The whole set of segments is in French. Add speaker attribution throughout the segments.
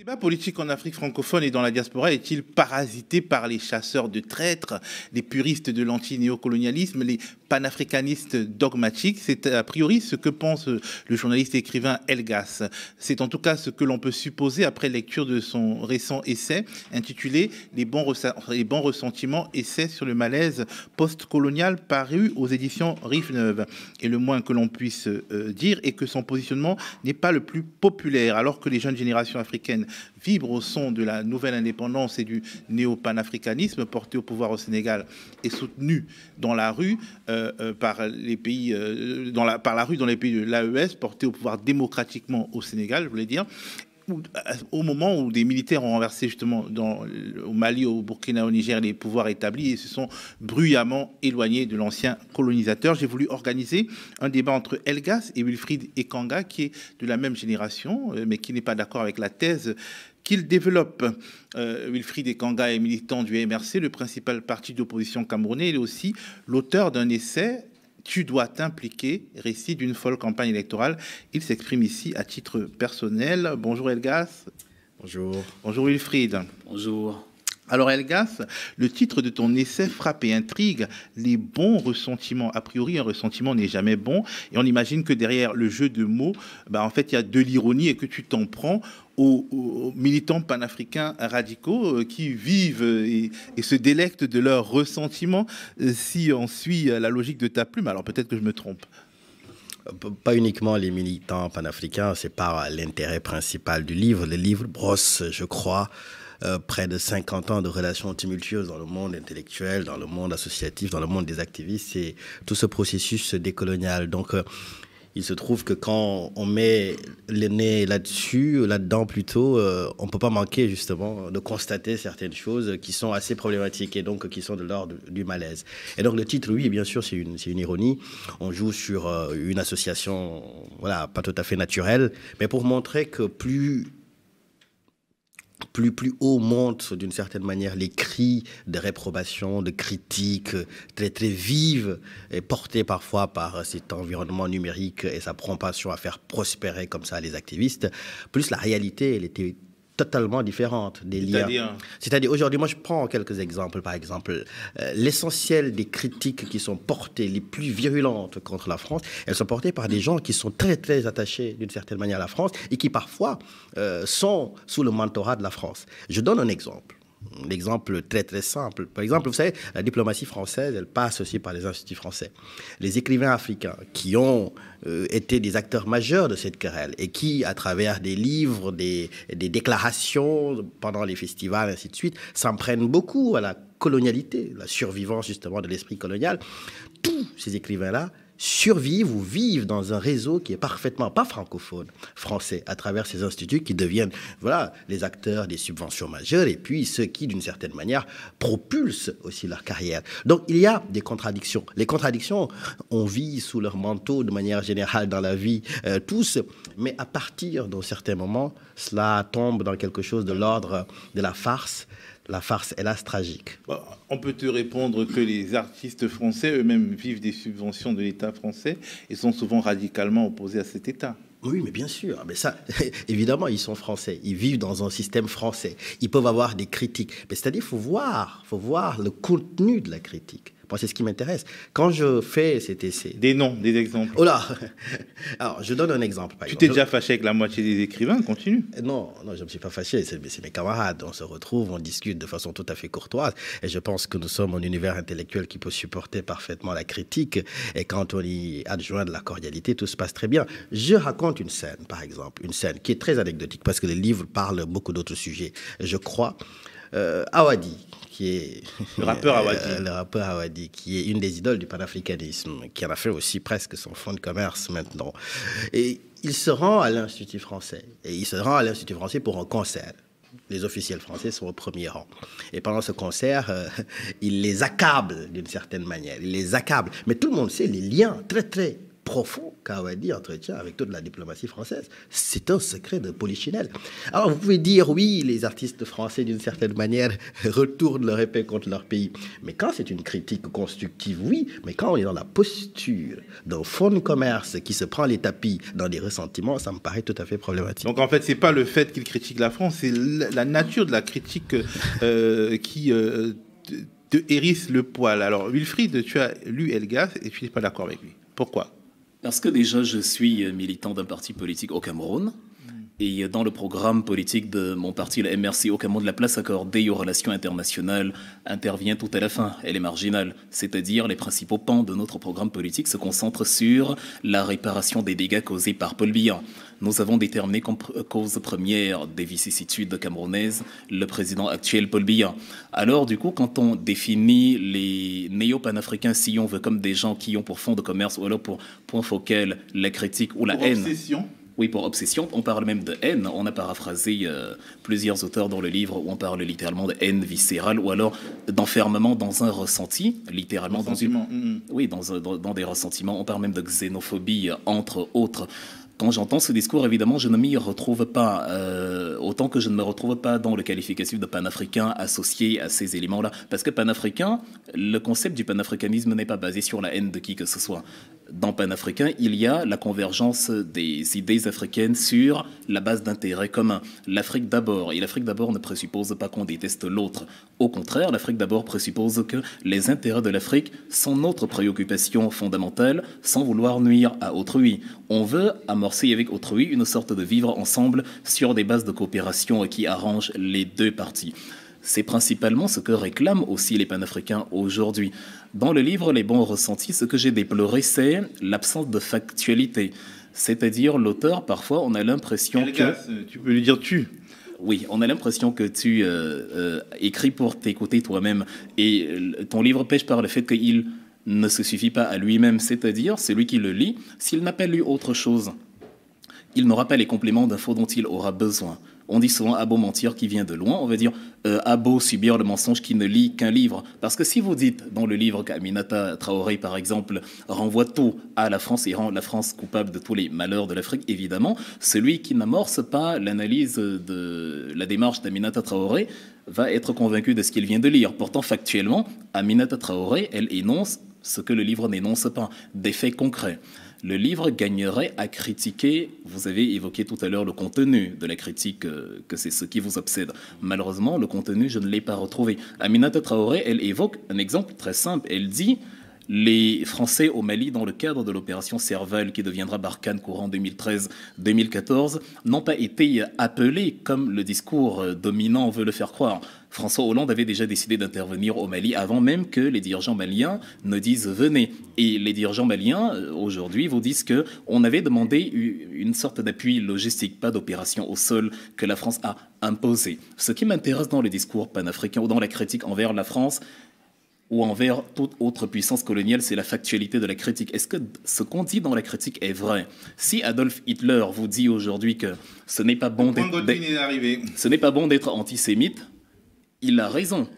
Speaker 1: débat politique en Afrique francophone et dans la diaspora est-il parasité par les chasseurs de traîtres, les puristes de l'anti-néocolonialisme, les panafricanistes dogmatiques? C'est a priori ce que pense le journaliste et écrivain Elgas. C'est en tout cas ce que l'on peut supposer après lecture de son récent essai intitulé Les bons ressentiments, essai sur le malaise post-colonial, paru aux éditions Rive-Neuve. Et le moins que l'on puisse dire est que son positionnement n'est pas le plus populaire, alors que les jeunes générations africaines vibre au son de la nouvelle indépendance et du néo-panafricanisme porté au pouvoir au Sénégal et soutenu dans la rue par les pays par la rue dans les pays de l'AES, porté au pouvoir démocratiquement au Sénégal, je voulais dire. Au moment où des militaires ont renversé justement au Mali, au Burkina, au Niger, les pouvoirs établis et se sont bruyamment éloignés de l'ancien colonisateur, j'ai voulu organiser un débat entre Elgas et Wilfried Ekanga, qui est de la même génération, mais qui n'est pas d'accord avec la thèse qu'il développe. Wilfried Ekanga est militant du MRC, le principal parti d'opposition camerounais. Il est aussi l'auteur d'un essai, Tu dois t'impliquer, récit d'une folle campagne électorale. Il s'exprime ici à titre personnel. Bonjour Elgas.
Speaker 2: Bonjour.
Speaker 1: Bonjour Wilfried.
Speaker 2: Bonjour.
Speaker 1: Alors Elgas, le titre de ton essai frappe et intrigue, les bons ressentiments. A priori, un ressentiment n'est jamais bon. Et on imagine que derrière le jeu de mots, en fait, il y a de l'ironie et que tu t'en prends aux militants panafricains radicaux qui vivent et se délectent de leurs ressentiments, si on suit la logique de ta plume. Alors peut-être que je me trompe.
Speaker 2: Pas uniquement les militants panafricains, c'est pas l'intérêt principal du livre. Le livre brosse, je crois, près de 50 ans de relations tumultueuses dans le monde intellectuel, dans le monde associatif, dans le monde des activistes. C'est tout ce processus décolonial. Donc, il se trouve que quand on met le nez là-dedans plutôt, on ne peut pas manquer justement de constater certaines choses qui sont assez problématiques et donc qui sont de l'ordre du malaise. Et donc le titre, oui, bien sûr, c'est une ironie. On joue sur une association, voilà, pas tout à fait naturelle, mais pour montrer que plus haut montent d'une certaine manière les cris de réprobation, de critique très très vives et portées parfois par cet environnement numérique et sa propension à faire prospérer comme ça les activistes, plus la réalité, elle était totalement différente des liens. C'est-à-dire aujourd'hui, moi je prends quelques exemples. Par exemple, l'essentiel des critiques qui sont portées, les plus virulentes contre la France, elles sont portées par des gens qui sont très très attachés d'une certaine manière à la France et qui parfois sont sous le mentorat de la France. Je donne un exemple. L'exemple très très simple. Par exemple, vous savez, la diplomatie française, elle passe aussi par les instituts français. Les écrivains africains qui ont été des acteurs majeurs de cette querelle et qui, à travers des livres, des déclarations pendant les festivals, ainsi de suite, s'en prennent beaucoup à la colonialité, la survivance justement de l'esprit colonial. Tous ces écrivains-là survivent ou vivent dans un réseau qui est parfaitement pas francophone, français, à travers ces instituts qui deviennent, voilà, les acteurs des subventions majeures et puis ceux qui, d'une certaine manière, propulsent aussi leur carrière. Donc, il y a des contradictions. Les contradictions, on vit sous leur manteau de manière générale dans la vie, tous, mais à partir d'un certain moment, cela tombe dans quelque chose de l'ordre de la farce. La farce, hélas, tragique.
Speaker 1: On peut te répondre que les artistes français eux-mêmes vivent des subventions de l'État français et sont souvent radicalement opposés à cet État.
Speaker 2: Oui, mais bien sûr. Mais ça, évidemment, ils sont français. Ils vivent dans un système français. Ils peuvent avoir des critiques. Mais c'est-à-dire, il faut voir le contenu de la critique. Moi, c'est ce qui m'intéresse. Quand je fais cet essai...
Speaker 1: Des noms, des exemples.
Speaker 2: Oh là. Alors, je donne un exemple.
Speaker 1: Tu t'es déjà fâché avec la moitié des écrivains? Continue.
Speaker 2: Non, je ne me suis pas fâché. C'est mes camarades. On se retrouve, on discute de façon tout à fait courtoise. Et je pense que nous sommes un univers intellectuel qui peut supporter parfaitement la critique. Et quand on y adjoint de la cordialité, tout se passe très bien. Je raconte une scène, par exemple. Une scène qui est très anecdotique parce que le livre parle beaucoup d'autres sujets. Je crois... Awadi, qui est
Speaker 1: le rappeur
Speaker 2: Awadi, qui est une des idoles du panafricanisme, qui en a fait aussi presque son fonds de commerce maintenant. Et il se rend à l'Institut français. Et il se rend à l'Institut français pour un concert. Les officiels français sont au premier rang. Et pendant ce concert, il les accable d'une certaine manière. Il les accable. Mais tout le monde sait les liens très, très profond qu'Awadi entretient avec toute la diplomatie française. C'est un secret de polichinelle. Alors, vous pouvez dire, oui, les artistes français, d'une certaine manière, retournent leur épée contre leur pays. Mais quand c'est une critique constructive, oui. Mais quand on est dans la posture d'un fonds de commerce qui se prend les tapis dans des ressentiments, ça me paraît tout à fait problématique.
Speaker 1: Donc, en fait, c'est pas le fait qu'il critique la France, c'est la nature de la critique qui te hérisse le poil. Alors, Wilfried, tu as lu Elgas et tu n'es pas d'accord avec lui. Pourquoi ?
Speaker 3: Parce que déjà, je suis militant d'un parti politique au Cameroun. Et dans le programme politique de mon parti, le MRC au Cameroun, la place accordée aux relations internationales intervient tout à la fin. Elle est marginale. C'est-à-dire, les principaux pans de notre programme politique se concentrent sur la réparation des dégâts causés par Paul Biya. Nous avons déterminé comme cause première des vicissitudes camerounaises le président actuel Paul Biya. Alors, du coup, quand on définit les néo-panafricains, si on veut, comme des gens qui ont pour fond de commerce ou alors pour point focal la critique ou la haine.
Speaker 1: Obsession.
Speaker 3: Oui, pour obsession, on parle même de haine. On a paraphrasé plusieurs auteurs dans le livre où on parle littéralement de haine viscérale ou alors d'enfermement dans un ressenti, littéralement dans une... Oui, dans des ressentiments. On parle même de xénophobie, entre autres. Quand j'entends ce discours, évidemment, je ne m'y retrouve pas, autant que je ne me retrouve pas dans le qualificatif de panafricain associé à ces éléments-là. Parce que panafricain, le concept du panafricanisme n'est pas basé sur la haine de qui que ce soit. Dans panafricain, il y a la convergence des idées africaines sur la base d'intérêts communs. L'Afrique d'abord. Et l'Afrique d'abord ne présuppose pas qu'on déteste l'autre. Au contraire, l'Afrique d'abord présuppose que les intérêts de l'Afrique sont notre préoccupation fondamentale, sans vouloir nuire à autrui. On veut amorcer avec autrui une sorte de vivre ensemble sur des bases de coopération qui arrangent les deux parties. C'est principalement ce que réclament aussi les panafricains aujourd'hui. Dans le livre Les bons ressentis, ce que j'ai déploré, c'est l'absence de factualité. C'est-à-dire, l'auteur, parfois, on a l'impression que...
Speaker 1: Tu peux lui dire tu.
Speaker 3: Oui, on a l'impression que tu écris pour t'écouter toi-même. Et ton livre pêche par le fait qu'il ne se suffit pas à lui-même. C'est-à-dire, celui qui le lit, s'il n'a pas lu autre chose, il n'aura pas les compléments d'infos dont il aura besoin. On dit souvent « à beau mentir qui vient de loin », on va dire « à beau subir le mensonge qui ne lit qu'un livre ». Parce que si vous dites dans le livre qu'Aminata Traoré, par exemple, renvoie tout à la France et rend la France coupable de tous les malheurs de l'Afrique, évidemment, celui qui n'amorce pas l'analyse de la démarche d'Aminata Traoré va être convaincu de ce qu'il vient de lire. Pourtant, factuellement, Aminata Traoré, elle énonce ce que le livre n'énonce pas, des faits concrets. Le livre gagnerait à critiquer, vous avez évoqué tout à l'heure le contenu de la critique, que c'est ce qui vous obsède. Malheureusement, le contenu, je ne l'ai pas retrouvé. Aminata Traoré, elle évoque un exemple très simple. Elle dit « Les Français au Mali, dans le cadre de l'opération Serval, qui deviendra Barkhane courant 2013-2014, n'ont pas été appelés comme le discours dominant veut le faire croire. François Hollande avait déjà décidé d'intervenir au Mali avant même que les dirigeants maliens ne disent « venez ». Et les dirigeants maliens, aujourd'hui, vous disent qu'on avait demandé une sorte d'appui logistique, pas d'opération au sol, que la France a imposé. Ce qui m'intéresse dans le discours panafricain ou dans la critique envers la France, ou envers toute autre puissance coloniale, c'est la factualité de la critique. Est-ce que ce qu'on dit dans la critique est vrai? Si Adolf Hitler vous dit aujourd'hui que ce n'est pas bon d'être antisémite, il a raison.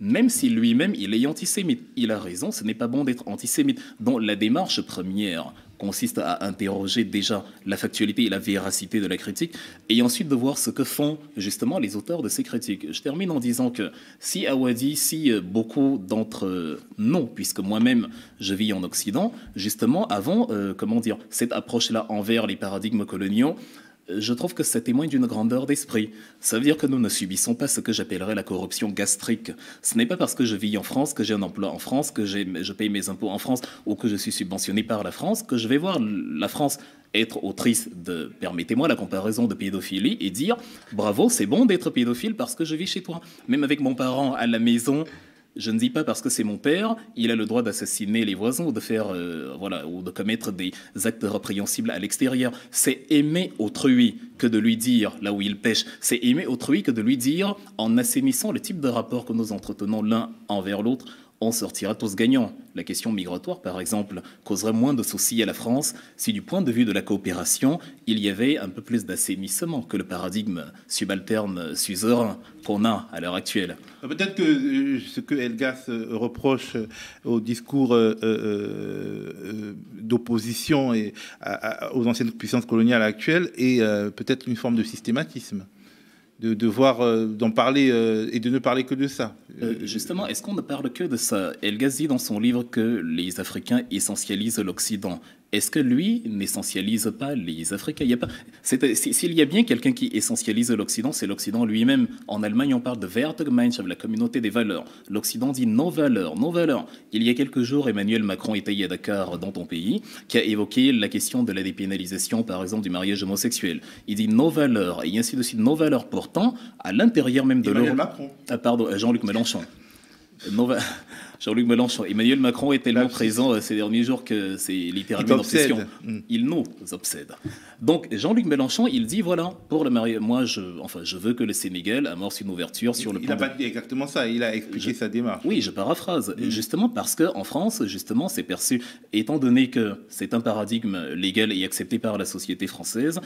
Speaker 3: Même si lui-même, il est antisémite. Il a raison, ce n'est pas bon d'être antisémite. Donc la démarche première consiste à interroger déjà la factualité et la véracité de la critique, et ensuite de voir ce que font justement les auteurs de ces critiques. Je termine en disant que si Awadi, si beaucoup d'entre nous, puisque moi-même je vis en Occident, justement avons, cette approche-là envers les paradigmes coloniaux, je trouve que ça témoigne d'une grandeur d'esprit. Ça veut dire que nous ne subissons pas ce que j'appellerais la corruption gastrique. Ce n'est pas parce que je vis en France, que j'ai un emploi en France, que je paye mes impôts en France ou que je suis subventionné par la France, que je vais voir la France être autrice de, permettez-moi la comparaison, de pédophilie et dire « bravo, c'est bon d'être pédophile parce que je vis chez toi ». Même avec mon parent à la maison, je ne dis pas parce que c'est mon père, il a le droit d'assassiner les voisins ou de faire, ou de commettre des actes répréhensibles à l'extérieur. C'est aimer autrui que de lui dire là où il pêche. C'est aimer autrui que de lui dire, en assainissant le type de rapport que nous entretenons l'un envers l'autre, on sortira tous gagnants. La question migratoire, par exemple, causerait moins de soucis à la France si, du point de vue de la coopération, il y avait un peu plus d'assainissement que le paradigme subalterne suzerain qu'on a à l'heure actuelle.
Speaker 1: Peut-être que ce que Elgas reproche au discours d'opposition et aux anciennes puissances coloniales actuelles est peut-être une forme de systématisme. De voir, d'en parler et de ne parler que de ça.
Speaker 3: Justement, est-ce qu'on ne parle que de ça? Elgas dit dans son livre que les Africains essentialisent l'Occident. Est-ce que lui n'essentialise pas les Africains? S'il y a bien quelqu'un qui essentialise l'Occident, c'est l'Occident lui-même. En Allemagne, on parle de Wertegemeinschaft, la communauté des valeurs. L'Occident dit nos valeurs, nos valeurs. Il y a quelques jours, Emmanuel Macron était à Dakar, dans ton pays, qui a évoqué la question de la dépénalisation, par exemple, du mariage homosexuel. Il dit nos valeurs, et ainsi de suite, nos valeurs. Pourtant, à l'intérieur même de
Speaker 1: Emmanuel Macron.
Speaker 3: Ah, pardon, Jean-Luc Mélenchon. Jean-Luc Mélenchon. Emmanuel Macron est tellement présent ces derniers jours que c'est littéralement une obsession. Il nous obsède. Donc, Jean-Luc Mélenchon, il dit, voilà, pour le mariage, moi, je veux que le Sénégal amorce une ouverture sur le plan...
Speaker 1: Il n'a pas dit exactement ça, il a expliqué sa démarche.
Speaker 3: Oui, je paraphrase. Justement parce qu'en France, justement, c'est perçu, étant donné que c'est un paradigme légal et accepté par la société française,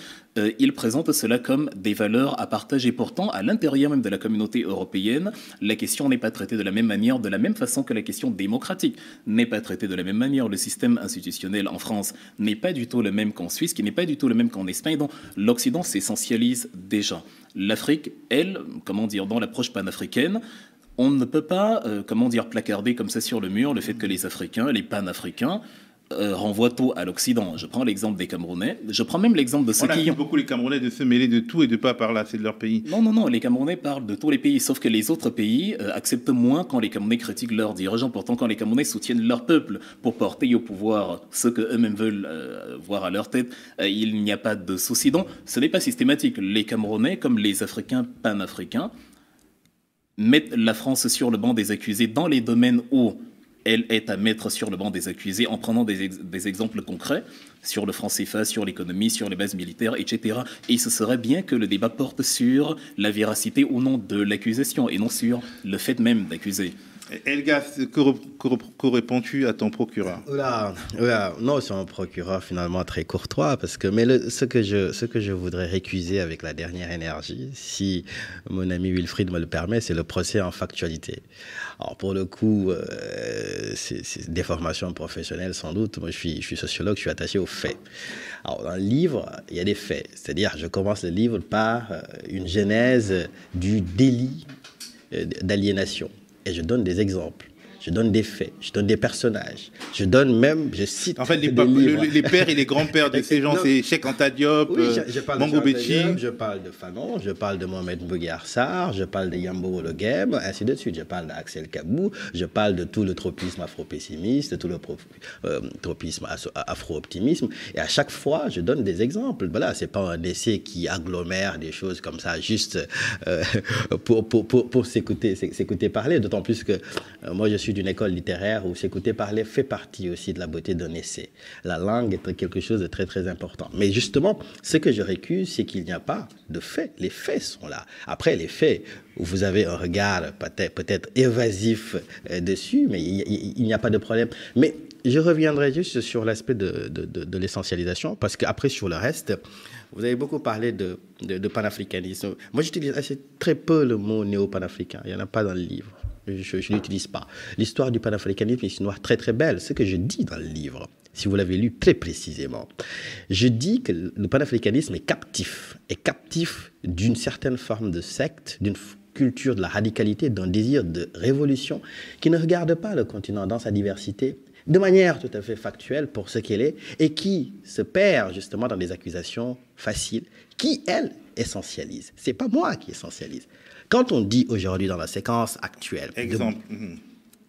Speaker 3: il présente cela comme des valeurs à partager. Pourtant, à l'intérieur même de la communauté européenne, la question n'est pas traitée de la même manière, de la même façon que la question démocratique n'est pas traitée de la même manière. Le système institutionnel en France n'est pas du tout le même qu'en Suisse, qui n'est pas du tout le même qu'en Espagne. Donc, l'Occident s'essentialise déjà. L'Afrique, elle, comment dire, dans l'approche panafricaine, on ne peut pas, placarder comme ça sur le mur le fait que les Africains, les panafricains, renvoie tout à l'Occident. Je prends l'exemple des Camerounais. Je prends même l'exemple de ceux qui...
Speaker 1: On accuse beaucoup les Camerounais de se mêler de tout et de ne pas parler assez de leur pays.
Speaker 3: Non. Les Camerounais parlent de tous les pays, sauf que les autres pays acceptent moins quand les Camerounais critiquent leurs dirigeants. Pourtant, quand les Camerounais soutiennent leur peuple pour porter au pouvoir ce qu'eux-mêmes veulent voir à leur tête, il n'y a pas de souci. Donc, ce n'est pas systématique. Les Camerounais, comme les Africains panafricains, mettent la France sur le banc des accusés dans les domaines où elle est à mettre sur le banc des accusés en prenant des exemples concrets sur le franc CFA, sur l'économie, sur les bases militaires, etc. Et ce serait bien que le débat porte sur la véracité ou non de l'accusation et non sur le fait même d'accuser.
Speaker 1: Elgas, que réponds-tu à ton procureur?
Speaker 2: Non, c'est un procureur finalement très courtois, parce que ce que je voudrais récuser avec la dernière énergie, si mon ami Wilfried me le permet, c'est le procès en factualité. Alors pour le coup, c'est des formations professionnelles sans doute. Moi, je suis sociologue, je suis attaché aux faits. Alors dans le livre, il y a des faits, c'est-à-dire je commence le livre par une genèse du délit d'aliénation. Et je donne des exemples, je donne des faits, je donne des personnages, je cite.
Speaker 1: En fait, les pères et les grands-pères de ces gens, c'est Cheikh Anta Diop, Mango Betty.
Speaker 2: Je parle de Fanon, je parle de Mohamed Mbougar Sarr, je parle de Yambo Ologem, ainsi de suite. Je parle d'Axel Kabou, je parle de tout le tropisme afro-pessimiste, de tout le tropisme afro-optimisme. Et à chaque fois, je donne des exemples. Voilà, c'est pas un essai qui agglomère des choses comme ça, juste pour s'écouter parler. D'autant plus que moi, je suis d'une école littéraire où s'écouter parler fait partie aussi de la beauté d'un essai. La langue est quelque chose de très, très important. Mais justement, ce que je récuse, c'est qu'il n'y a pas de faits. Les faits sont là. Après, les faits, vous avez un regard peut-être évasif dessus, mais il n'y a pas de problème. Mais je reviendrai juste sur l'aspect de l'essentialisation, parce qu'après, sur le reste, vous avez beaucoup parlé de panafricanisme. Moi, j'utilise très peu le mot néo-panafricain. Il n'y en a pas dans le livre. Je ne l'utilise pas. L'histoire du panafricanisme est une histoire très très belle. Ce que je dis dans le livre, si vous l'avez lu très précisément, je dis que le panafricanisme est captif d'une certaine forme de secte, d'une culture de la radicalité, d'un désir de révolution qui ne regarde pas le continent dans sa diversité de manière tout à fait factuelle pour ce qu'elle est et qui se perd justement dans des accusations faciles qui, elles, essentialisent. Ce n'est pas moi qui essentialise. Quand on dit aujourd'hui dans la séquence actuelle, dans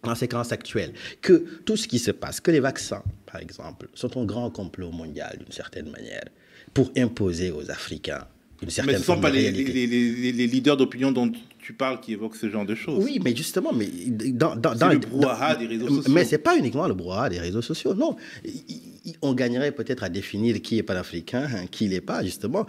Speaker 2: la séquence actuelle, que tout ce qui se passe, que les vaccins, par exemple, sont un grand complot mondial d'une certaine manière, pour imposer aux Africains une certaine
Speaker 1: mais ce ne sont pas les leaders d'opinion dont tu parles qui évoquent ce genre de choses.
Speaker 2: Oui, mais justement, c'est
Speaker 1: le brouhaha des réseaux sociaux.
Speaker 2: Mais ce n'est pas uniquement le brouhaha des réseaux sociaux, non. On gagnerait peut-être à définir qui est panafricain, qui ne l'est pas, justement.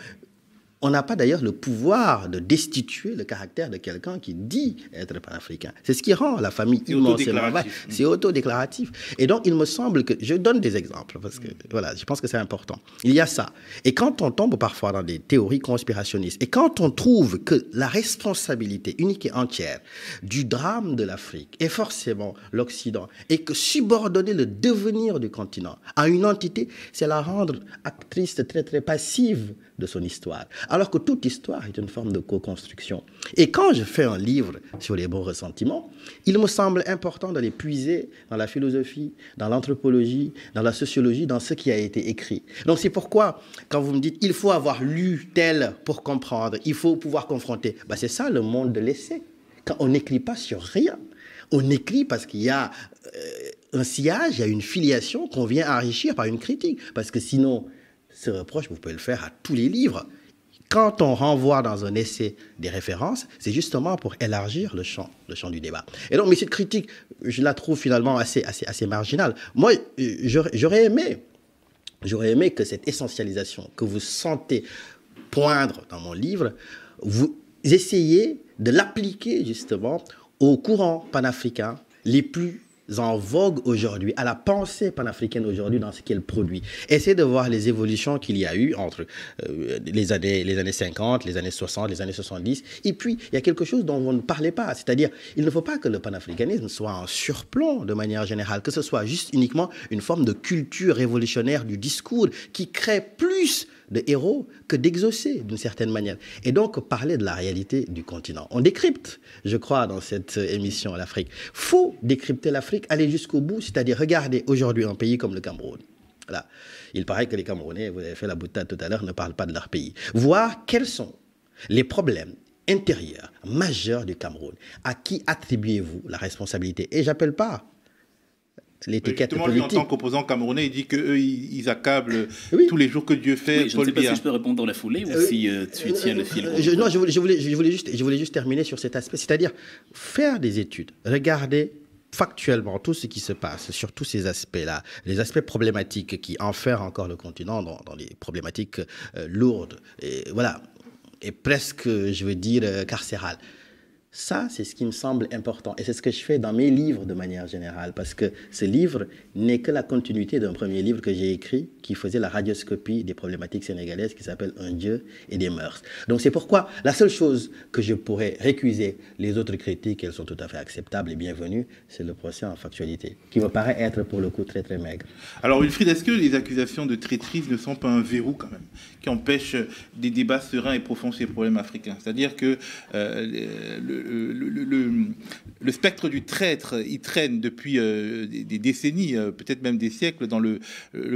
Speaker 2: On n'a pas d'ailleurs le pouvoir de destituer le caractère de quelqu'un qui dit être panafricain. C'est ce qui rend la famille immensément vaste. C'est autodéclaratif. Et donc, il me semble que... Je donne des exemples, parce que voilà, je pense que c'est important. Il y a ça. Et quand on tombe parfois dans des théories conspirationnistes, et quand on trouve que la responsabilité unique et entière du drame de l'Afrique est forcément l'Occident, et que subordonner le devenir du continent à une entité, c'est la rendre actrice très, très passive de son histoire. Alors que toute histoire est une forme de co-construction. Et quand je fais un livre sur les bons ressentiments, il me semble important de les puiser dans la philosophie, dans l'anthropologie, dans la sociologie, dans ce qui a été écrit. Donc c'est pourquoi, quand vous me dites, il faut avoir lu tel pour comprendre, il faut pouvoir confronter, ben c'est ça le monde de l'essai. Quand on n'écrit pas sur rien, on écrit parce qu'il y a un sillage, il y a une filiation qu'on vient enrichir par une critique. Parce que sinon, ce reproche, vous pouvez le faire à tous les livres. Quand on renvoie dans un essai des références, c'est justement pour élargir le champ du débat. Et donc, mais cette critique, je la trouve finalement assez marginale. Moi, j'aurais aimé que cette essentialisation que vous sentez poindre dans mon livre, vous essayez de l'appliquer justement aux courants panafricains les plus en vogue aujourd'hui, à la pensée panafricaine aujourd'hui dans ce qu'elle produit. Essayez de voir les évolutions qu'il y a eu entre les années 50, les années 60, les années 70. Et puis, il y a quelque chose dont vous ne parlez pas. C'est-à-dire, il ne faut pas que le panafricanisme soit en surplomb de manière générale, que ce soit juste uniquement une forme de culture révolutionnaire du discours qui crée plus de héros que d'exaucer d'une certaine manière. Et donc, parler de la réalité du continent. On décrypte, je crois, dans cette émission l'Afrique. Faut décrypter l'Afrique, aller jusqu'au bout, c'est-à-dire regarder aujourd'hui un pays comme le Cameroun. Voilà. Il paraît que les Camerounais, vous avez fait la boutade tout à l'heure, ne parlent pas de leur pays. Voir quels sont les problèmes intérieurs majeurs du Cameroun. À qui attribuez-vous la responsabilité? Et j'appelle pas l'étiquette politique.
Speaker 1: Lui, en tant qu'opposant camerounais, il dit qu'eux, ils accablent tous les jours que Dieu fait.
Speaker 3: Oui, je ne sais pas si je peux répondre dans la foulée ou si tu tiens le fil.
Speaker 2: Non, je voulais juste terminer sur cet aspect, c'est-à-dire faire des études, regarder factuellement tout ce qui se passe sur tous ces aspects-là, les aspects problématiques qui enferment encore le continent dans les problématiques lourdes, et voilà, et presque, je veux dire, carcérales. Ça, c'est ce qui me semble important. Et c'est ce que je fais dans mes livres de manière générale. Parce que ce livre n'est que la continuité d'un premier livre que j'ai écrit qui faisait la radioscopie des problématiques sénégalaises qui s'appelle Un Dieu et des mœurs. Donc c'est pourquoi la seule chose que je pourrais récuser, les autres critiques, elles sont tout à fait acceptables et bienvenues, c'est le procès en factualité, qui me paraît être pour le coup très très maigre.
Speaker 1: Alors Wilfried, est-ce que les accusations de traîtrise ne sont pas un verrou quand même, qui empêche des débats sereins et profonds sur les problèmes africains? C'est-à-dire que le spectre du traître, il traîne depuis des décennies, peut-être même des siècles, dans le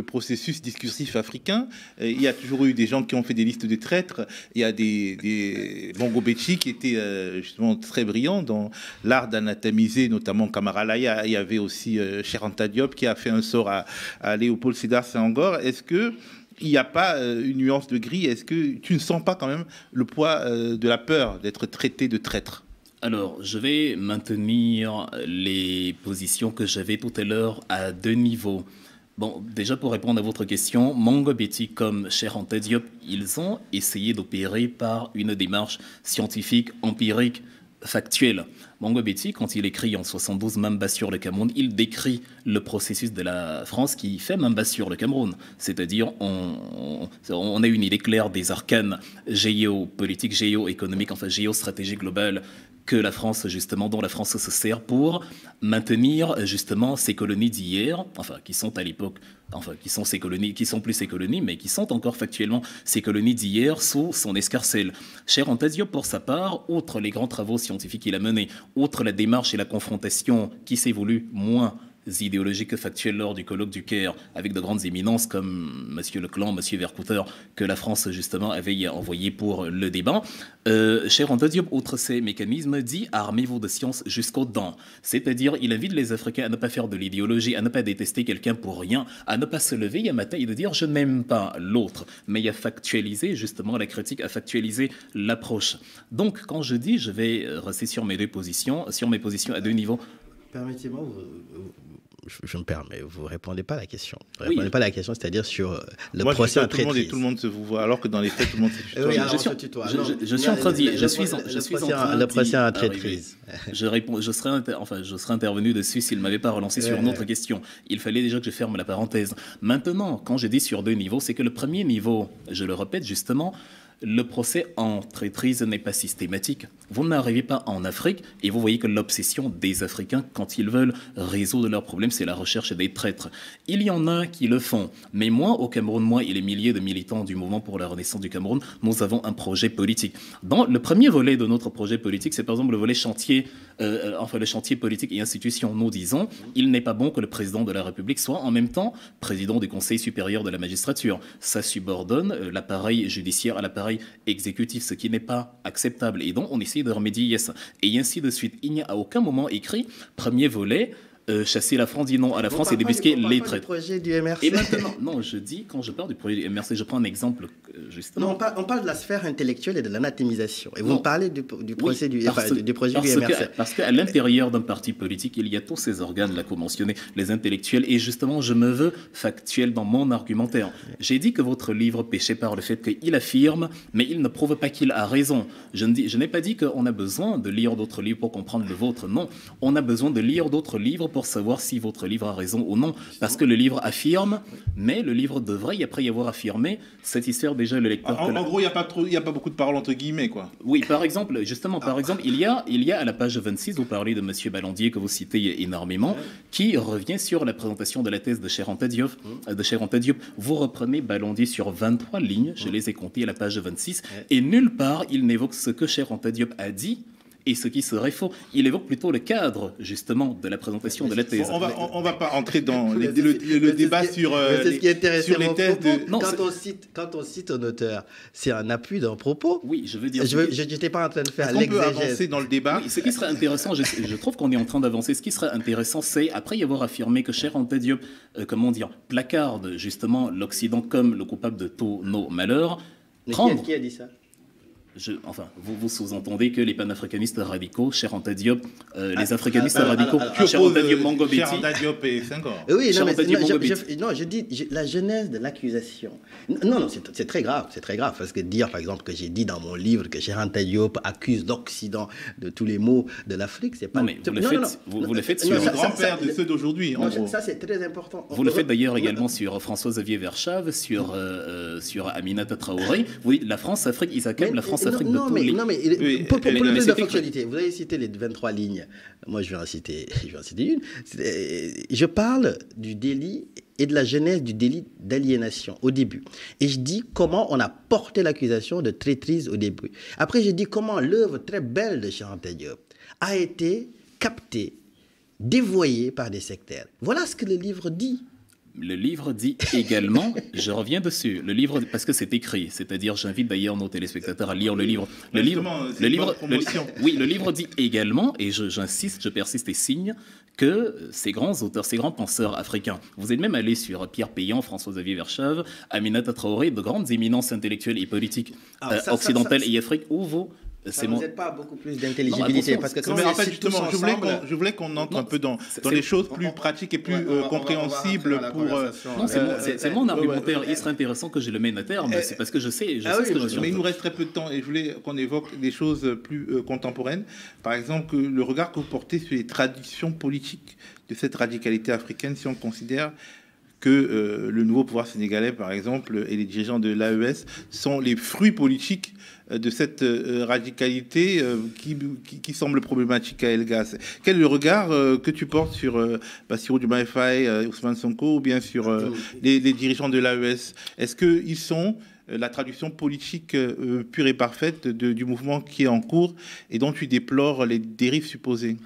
Speaker 1: processus discursif africain. Il y a toujours eu des gens qui ont fait des listes de traîtres. Il y a des Bongo Bechi qui étaient justement très brillants dans l'art d'anatomiser, notamment Camara Laya. Il y avait aussi Cheikh Anta Diop qui a fait un sort à Léopold Sédar Senghor. Est-ce que il n'y a pas une nuance de gris? Est-ce que tu ne sens pas quand même le poids de la peur d'être traité de traître?
Speaker 3: Alors, je vais maintenir les positions que j'avais tout à l'heure à deux niveaux. Bon, déjà pour répondre à votre question, Bongo Betti comme Cheikh Anta Diop, ils ont essayé d'opérer par une démarche scientifique, empirique, factuelle. Bongo Betti, quand il écrit en 72 Mamba sur le Cameroun, il décrit le processus de la France qui fait Mamba sur le Cameroun. C'est-à-dire, on a une idée claire des arcanes géopolitiques, géoéconomiques, enfin géostratégiques globales que la France, justement, dont la France se sert pour maintenir, justement, ses colonies d'hier, enfin, qui sont à l'époque, enfin, qui sont ses colonies, qui sont plus ses colonies, mais qui sont encore factuellement ses colonies d'hier sous son escarcelle. Cheikh Anta Diop, pour sa part, outre les grands travaux scientifiques qu'il a menés, outre la démarche et la confrontation qui s'est voulue moins idéologiques que factuelles lors du colloque du Caire avec de grandes éminences comme M. Leclan, M. Vercouter, que la France justement avait envoyé pour le débat. Cheikh Anta Diop, outre ces mécanismes, dit armez-vous de science jusqu'aux dents. C'est-à-dire, il invite les Africains à ne pas faire de l'idéologie, à ne pas détester quelqu'un pour rien, à ne pas se lever un matin et de dire je n'aime pas l'autre, mais à factualiser justement la critique, à factualiser l'approche. Donc, quand je dis je vais rester sur mes positions à deux niveaux.
Speaker 2: Permettez-moi, je me permets, vous ne répondez pas à la question. Vous ne
Speaker 3: Oui.
Speaker 2: répondez pas à la question, c'est-à-dire sur le
Speaker 1: Moi,
Speaker 2: procès
Speaker 1: je
Speaker 2: en
Speaker 1: tout le monde et
Speaker 2: traîtrise.
Speaker 1: tout le monde se vous voit, alors que dans les faits, tout le monde se tutoie.
Speaker 2: Oui,
Speaker 3: Je
Speaker 2: alors on
Speaker 3: suis-
Speaker 2: se tutoie.
Speaker 3: je-
Speaker 2: Non,
Speaker 3: je suis en train d'y- je suis en-
Speaker 2: le
Speaker 3: je suis en
Speaker 2: procès
Speaker 3: train
Speaker 2: le procès en
Speaker 3: d'y
Speaker 2: traîtrise.
Speaker 3: Je réponds, je serais intervenu dessus s'il ne m'avait pas relancé sur une autre question. Il fallait déjà que je ferme la parenthèse. Maintenant, quand j'ai dit sur 2 niveaux, c'est que le premier niveau, je le répète justement, le procès en traîtrise n'est pas systématique. Vous n'arrivez pas en Afrique et vous voyez que l'obsession des Africains, quand ils veulent résoudre leurs problèmes, c'est la recherche des traîtres. Il y en a qui le font. Mais moi, au Cameroun, moi et les milliers de militants du mouvement pour la renaissance du Cameroun, nous avons un projet politique. Dans le premier volet de notre projet politique, c'est par exemple le volet chantier, le chantier politique et institutions. Nous disons, il n'est pas bon que le président de la République soit en même temps président du Conseil supérieur de la magistrature. Ça subordonne l'appareil judiciaire à l'appareil exécutif, ce qui n'est pas acceptable. Et donc, on essaie de remédier à ça. Et ainsi de suite. Il n'y a à aucun moment écrit, premier volet, chasser la France, dit non à la France et débusquer les traîtres.
Speaker 2: projet du MRC.
Speaker 3: Et maintenant, non, je dis, quand je parle du projet du MRC, je prends un exemple, justement.
Speaker 2: Non, on parle de la sphère intellectuelle et de l'anathémisation. Et vous
Speaker 3: Non.
Speaker 2: me parlez du procès
Speaker 3: Oui,
Speaker 2: du projet du MRC.
Speaker 3: Parce qu'à l'intérieur d'un parti politique, il y a tous ces organes là qu'on mentionnait, les intellectuels, et justement, je me veux factuel dans mon argumentaire. J'ai dit que votre livre péchait par le fait qu'il affirme, mais il ne prouve pas qu'il a raison. Je n'ai pas dit qu'on a besoin de lire d'autres livres pour comprendre le vôtre. Non, on a besoin de lire d'autres livres pour savoir si votre livre a raison ou non. Parce que le livre affirme, mais le livre devrait, après y avoir affirmé, satisfaire déjà le lecteur.
Speaker 1: En gros, il n'y a pas beaucoup de paroles entre guillemets, quoi.
Speaker 3: Oui, par exemple, il y a à la page 26, vous parlez de M. Ballandier, que vous citez énormément, qui revient sur la présentation de la thèse de Cheikh Anta Diop. Vous reprenez Ballandier sur 23 lignes, je les ai comptées à la page 26, et nulle part il n'évoque ce que Cheikh Anta Diop a dit et ce qui serait faux. Il évoque plutôt le cadre, justement, de la présentation de la thèse.
Speaker 1: On va pas entrer dans le débat sur
Speaker 2: ce qui est intéressant
Speaker 1: sur les thèses de...
Speaker 3: Non,
Speaker 2: quand on cite un auteur, c'est un appui d'un propos.
Speaker 3: Oui, je veux dire...
Speaker 2: Je n'étais pas en train de faire
Speaker 1: On peut avancer
Speaker 2: l'exégèse.
Speaker 1: dans le débat.
Speaker 3: Oui, ce qui serait intéressant, je trouve qu'on est en train d'avancer, ce qui serait intéressant, c'est, après y avoir affirmé que Cheikh Anta Diop, placarde justement l'Occident comme le coupable de tous nos malheurs,
Speaker 2: Mais qui a dit ça?
Speaker 3: vous sous-entendez que les panafricanistes radicaux, Cheikh Anta Diop, les africanistes radicaux,
Speaker 1: Tu
Speaker 3: Cheikh Anta Diop,
Speaker 1: opposes
Speaker 3: Mongo
Speaker 1: Cheikh
Speaker 3: Betty,
Speaker 1: Anta Diop et Senghor.
Speaker 2: Oui, non,
Speaker 3: Cheikh
Speaker 2: mais
Speaker 3: Anta Diop, Mongo
Speaker 2: je dis la genèse de l'accusation. Non, c'est très grave, parce que dire, par exemple, que j'ai dit dans mon livre que Cheikh Anta Diop accuse l'Occident de tous les maux de l'Afrique, c'est pas...
Speaker 3: Non, mais vous le faites sur...
Speaker 1: Le grand-père de ceux d'aujourd'hui, en gros.
Speaker 2: Ça, c'est très important.
Speaker 3: Vous le faites d'ailleurs également sur François-Xavier Verschave, sur Aminata Traoré. Vous dites la France-Afrique, ils accusent la France-Afrique de tous les...
Speaker 2: Non, mais
Speaker 1: Oui,
Speaker 2: pour plus de
Speaker 3: c'était
Speaker 2: factualité, vous avez cité les 23 lignes. Moi, je vais en citer une. Je parle du délit et de la genèse du délit d'aliénation au début. Et je dis comment on a porté l'accusation de traîtrise au début. Après, je dis comment l'œuvre très belle de Cheikh Anta Diop a été captée, dévoyée par des sectaires. Voilà ce que le livre dit.
Speaker 3: Le livre dit également, je reviens dessus, le livre, parce que c'est écrit, c'est-à-dire j'invite d'ailleurs nos téléspectateurs à lire le livre. Le livre dit également, et j'insiste, je persiste et signe, que ces grands auteurs, ces grands penseurs africains, vous êtes même allé sur Pierre Péan, François-Xavier Verschave, Aminata Traoré, de grandes éminences intellectuelles et politiques occidentales et Afrique, où vous...
Speaker 2: Ça ne vous aide pas beaucoup plus d'intelligibilité parce que
Speaker 1: Non, mais en fait, justement, je voulais qu'on entre un peu dans les choses plus pratiques et plus compréhensibles pour...
Speaker 3: Non, c'est mon argumentaire. Il serait intéressant que je le mène à terme. C'est parce que je sais ce que je suis.
Speaker 1: Mais il nous reste très peu de temps et je voulais qu'on évoque des choses plus contemporaines. Par exemple, le regard que vous portez sur les traditions politiques de cette radicalité africaine, si on considère que le nouveau pouvoir sénégalais, par exemple, et les dirigeants de l'AES sont les fruits politiques de cette radicalité qui semble problématique à Elgas. Quel est le regard que tu portes sur Bassirou Diomaye Faye, Ousmane Sonko, ou bien sur les dirigeants de l'AES? Est-ce qu'ils sont la traduction politique pure et parfaite du mouvement qui est en cours et dont tu déplores les dérives supposées?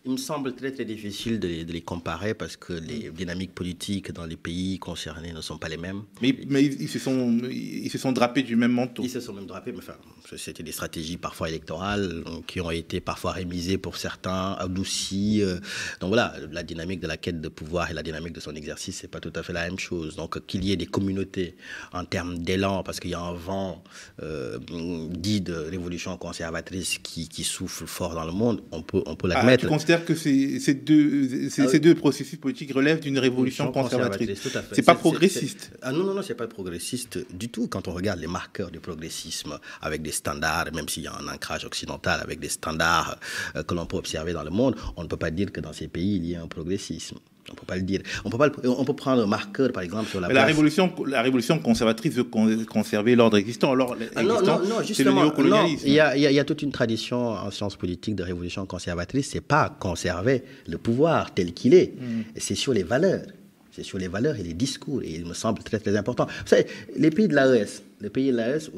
Speaker 2: Il me semble très très difficile de les comparer parce que les dynamiques politiques dans les pays concernés ne sont pas les mêmes.
Speaker 1: Mais ils se sont drapés du même manteau.
Speaker 2: Ils se sont même drapés, mais enfin, c'était des stratégies parfois électorales qui ont été parfois rémisées pour certains, adoucies. Donc voilà, la dynamique de la quête de pouvoir et la dynamique de son exercice, c'est pas tout à fait la même chose. Donc qu'il y ait des communautés en termes d'élan, parce qu'il y a un vent dit de révolution conservatrice qui souffle fort dans le monde, on peut l'admettre.
Speaker 1: considère que ces deux processus politiques relèvent d'une révolution conservatrice.
Speaker 2: Tout à fait.
Speaker 1: C'est pas progressiste.
Speaker 2: Non, c'est pas progressiste du tout. Quand on regarde les marqueurs du progressisme avec des standards, même s'il y a un ancrage occidental avec des standards que l'on peut observer dans le monde, on ne peut pas dire que dans ces pays il y a un progressisme. On peut pas le dire. On peut prendre un marqueur, par exemple, sur la
Speaker 1: place. La révolution conservatrice veut conserver l'ordre existant. Alors,
Speaker 2: non, justement,
Speaker 1: c'est le néocolonialisme.
Speaker 2: Il y a toute une tradition en sciences politiques de révolution conservatrice. C'est pas conserver le pouvoir tel qu'il est. C'est sur les valeurs. C'est sur les valeurs et les discours. Et il me semble très, très important. Vous savez, les pays de l'AES,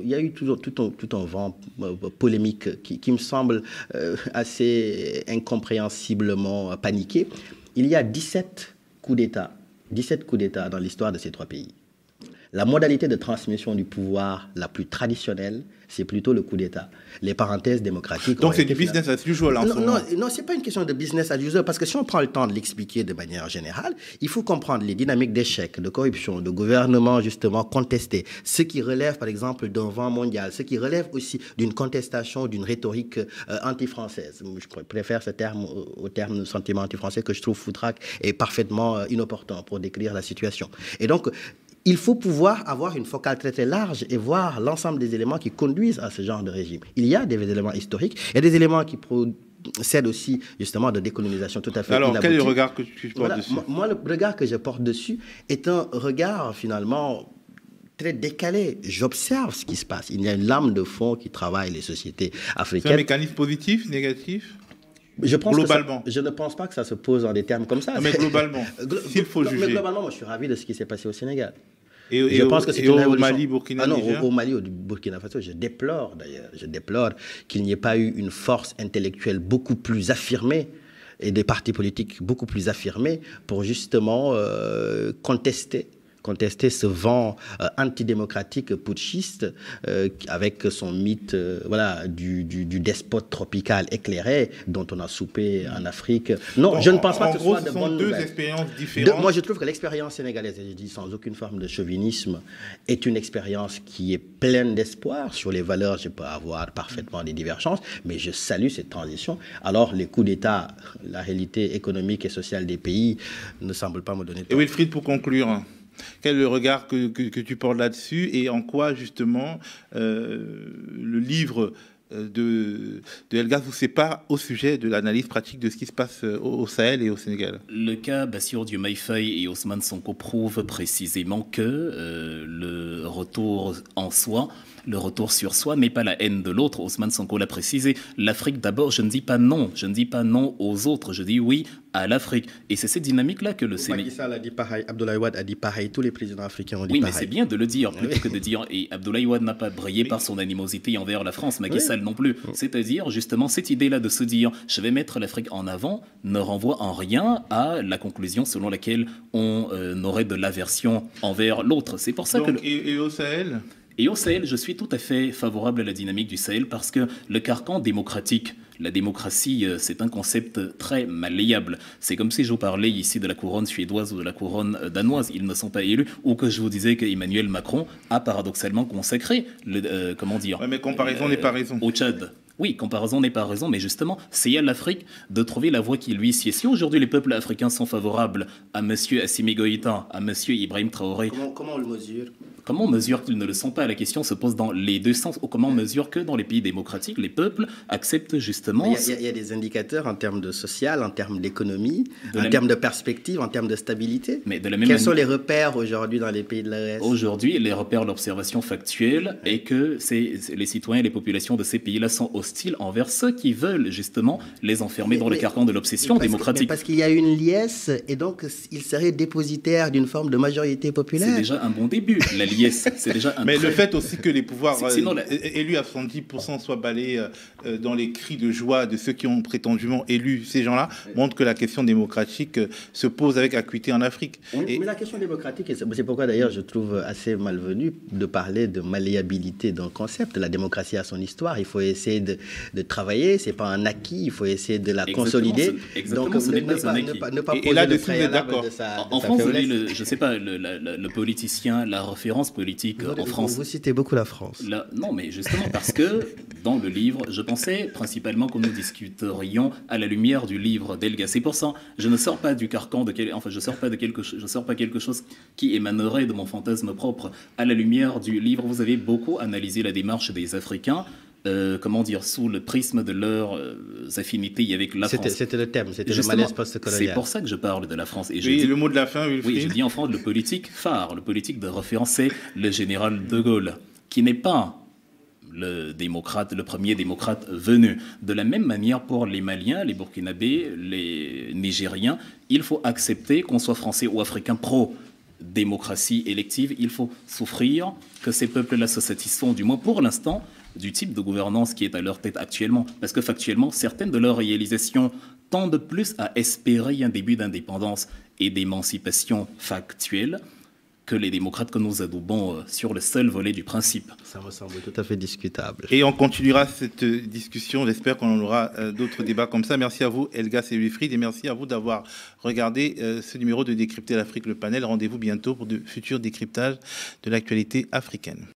Speaker 2: il y a eu tout un vent polémique qui me semble assez incompréhensiblement paniqué. Il y a 17 coups d'État dans l'histoire de ces trois pays. La modalité de transmission du pouvoir la plus traditionnelle, c'est plutôt le coup d'État. Les parenthèses démocratiques...
Speaker 1: Donc c'est du business as usual en ce moment.
Speaker 2: Non, ce n'est pas une question de business as usual, parce que si on prend le temps de l'expliquer de manière générale, il faut comprendre les dynamiques d'échec, de corruption, de gouvernement justement contesté, ce qui relève par exemple d'un vent mondial, ce qui relève aussi d'une contestation, d'une rhétorique anti-française. Je préfère ce terme au terme de sentiment anti-français que je trouve foutraque et parfaitement inopportun pour décrire la situation. Et donc, il faut pouvoir avoir une focale très très large et voir l'ensemble des éléments qui conduisent à ce genre de régime. Il y a des éléments historiques, il y a des éléments qui procèdent aussi justement de décolonisation tout à fait
Speaker 1: Alors,
Speaker 2: inaboutie.
Speaker 1: quel est le regard que tu portes dessus?
Speaker 2: Moi, le regard que je porte dessus est un regard finalement très décalé. J'observe ce qui se passe. Il y a une lame de fond qui travaille les sociétés africaines.
Speaker 1: C'est un mécanisme positif, négatif?
Speaker 2: Globalement. Je ne pense pas que ça se pose en des termes comme ça.
Speaker 1: Non, mais globalement, s'il faut juger.
Speaker 2: Mais globalement, moi, je suis ravi de ce qui s'est passé au Sénégal.
Speaker 1: Je pense que c'est une révolution. Au Mali, Burkina Faso.
Speaker 2: Non, au Mali, au Burkina Faso, je déplore d'ailleurs. Je déplore qu'il n'y ait pas eu une force intellectuelle beaucoup plus affirmée et des partis politiques beaucoup plus affirmés pour justement contester ce vent antidémocratique putschiste avec son mythe du despote tropical éclairé dont on a soupé en Afrique. Non, je ne pense pas que ce soit de bonnes nouvelles.
Speaker 1: Deux expériences différentes.
Speaker 2: Moi, je trouve que l'expérience sénégalaise, et je dis sans aucune forme de chauvinisme, est une expérience qui est pleine d'espoir. Sur les valeurs, je peux avoir parfaitement des divergences, mais je salue cette transition. Alors, les coups d'État, la réalité économique et sociale des pays ne semblent pas me donner tort.
Speaker 1: Et Wilfried, pour conclure, quel est le regard que tu portes là-dessus et en quoi, justement, le livre de Elgas vous sépare au sujet de l'analyse pratique de ce qui se passe au Sahel et au Sénégal?
Speaker 3: Le cas Bassirou Diomaye Faye et Ousmane Sonko prouve précisément que le retour en soi, le retour sur soi n'est pas la haine de l'autre. Ousmane Sonko l'a précisé. L'Afrique d'abord, je ne dis pas non. Je ne dis pas non aux autres. Je dis oui à l'Afrique. Et c'est cette dynamique-là que le Sénégal...
Speaker 2: Macky Sall a dit pareil, Abdoulaye Wade a dit pareil, tous les présidents africains ont dit
Speaker 3: pareil. Oui,
Speaker 2: pareil.
Speaker 3: mais c'est bien de le dire, plutôt que de dire... Et Abdoulaye Wade n'a pas brillé par son animosité envers la France, Macky Sall non plus. C'est-à-dire, justement, cette idée-là de se dire « je vais mettre l'Afrique en avant » ne renvoie en rien à la conclusion selon laquelle on aurait de l'aversion envers l'autre. C'est pour ça que...
Speaker 1: Et au Sahel ?
Speaker 3: Et au Sahel, je suis tout à fait favorable à la dynamique du Sahel parce que le carcan démocratique, la démocratie, c'est un concept très malléable. C'est comme si je vous parlais ici de la couronne suédoise ou de la couronne danoise. Ils ne sont pas élus. Ou que je vous disais qu'Emmanuel Macron a paradoxalement consacré, comment dire...
Speaker 1: Ouais, mais comparaison n'est pas raison.
Speaker 3: Au Tchad. Oui, comparaison n'est pas raison, mais justement, c'est à l'Afrique de trouver la voie qui lui sied. Si aujourd'hui les peuples africains sont favorables à M. Assimi Goïta, à M. Ibrahim Traoré...
Speaker 2: Comment on le mesure ?
Speaker 3: Comment on mesure qu'ils ne le sont pas? La question se pose dans les deux sens. Ou comment on mesure que dans les pays démocratiques, les peuples acceptent justement...
Speaker 2: Il y a des indicateurs en termes de social, en termes d'économie, en termes de perspective, en termes de stabilité.
Speaker 3: Mais de la même
Speaker 2: Quels sont les repères aujourd'hui dans les pays de l'AES?
Speaker 3: Aujourd'hui, les repères, l'observation factuelle est que les citoyens et les populations de ces pays-là sont hostiles envers ceux qui veulent justement les enfermer dans le carcan de l'obsession démocratique.
Speaker 2: Parce qu'il y a une liesse et donc ils seraient dépositaires d'une forme de majorité populaire.
Speaker 3: C'est déjà un bon début. La liesse, c'est déjà un
Speaker 1: Mais le fait aussi que les pouvoirs élus à 70% soient balayés dans les cris de joie de ceux qui ont prétendument élu ces gens-là montre que la question démocratique se pose avec acuité en Afrique.
Speaker 2: Mais la question démocratique, et c'est pourquoi d'ailleurs je trouve assez malvenu de parler de malléabilité d'un concept. La démocratie a son histoire, il faut essayer de travailler, c'est pas un acquis, il faut essayer de la consolider.
Speaker 3: Donc ce n'est pas un acquis.
Speaker 2: Ne pas poser le préalable de sa
Speaker 3: En France, vous avez je sais pas, le politicien, la référence politique en France.
Speaker 2: Vous citez beaucoup la France.
Speaker 3: Non, mais justement parce que dans le livre. Je pensais principalement que nous discuterions à la lumière du livre d'Elga. C'est pour ça, je ne sors pas du carcan je sors pas quelque chose qui émanerait de mon fantasme propre. À la lumière du livre, vous avez beaucoup analysé la démarche des Africains. Sous le prisme de leurs affinités avec la France.
Speaker 2: C'était le thème, c'était le malaise post-colonial.
Speaker 3: C'est pour ça que je parle de la France. Et
Speaker 1: le mot de la fin, Wilfried.
Speaker 3: Oui, je dis en France, le politique phare, le politique de référence, c'est le général de Gaulle, qui n'est pas le premier démocrate venu. De la même manière, pour les Maliens, les Burkinabés, les Nigériens, il faut accepter qu'on soit français ou africain pro-démocratie élective. Il faut souffrir que ces peuples-là se satisfont, du moins pour l'instant, du type de gouvernance qui est à leur tête actuellement. Parce que factuellement, certaines de leurs réalisations tendent plus à espérer un début d'indépendance et d'émancipation factuelle que les démocrates que nous adoubons sur le seul volet du principe.
Speaker 2: Ça me semble tout à fait discutable.
Speaker 1: Et on continuera cette discussion. J'espère qu'on aura d'autres débats comme ça. Merci à vous, Elgas et Wilfried, et merci à vous d'avoir regardé ce numéro de Décrypter l'Afrique, le panel. Rendez-vous bientôt pour de futurs décryptages de l'actualité africaine.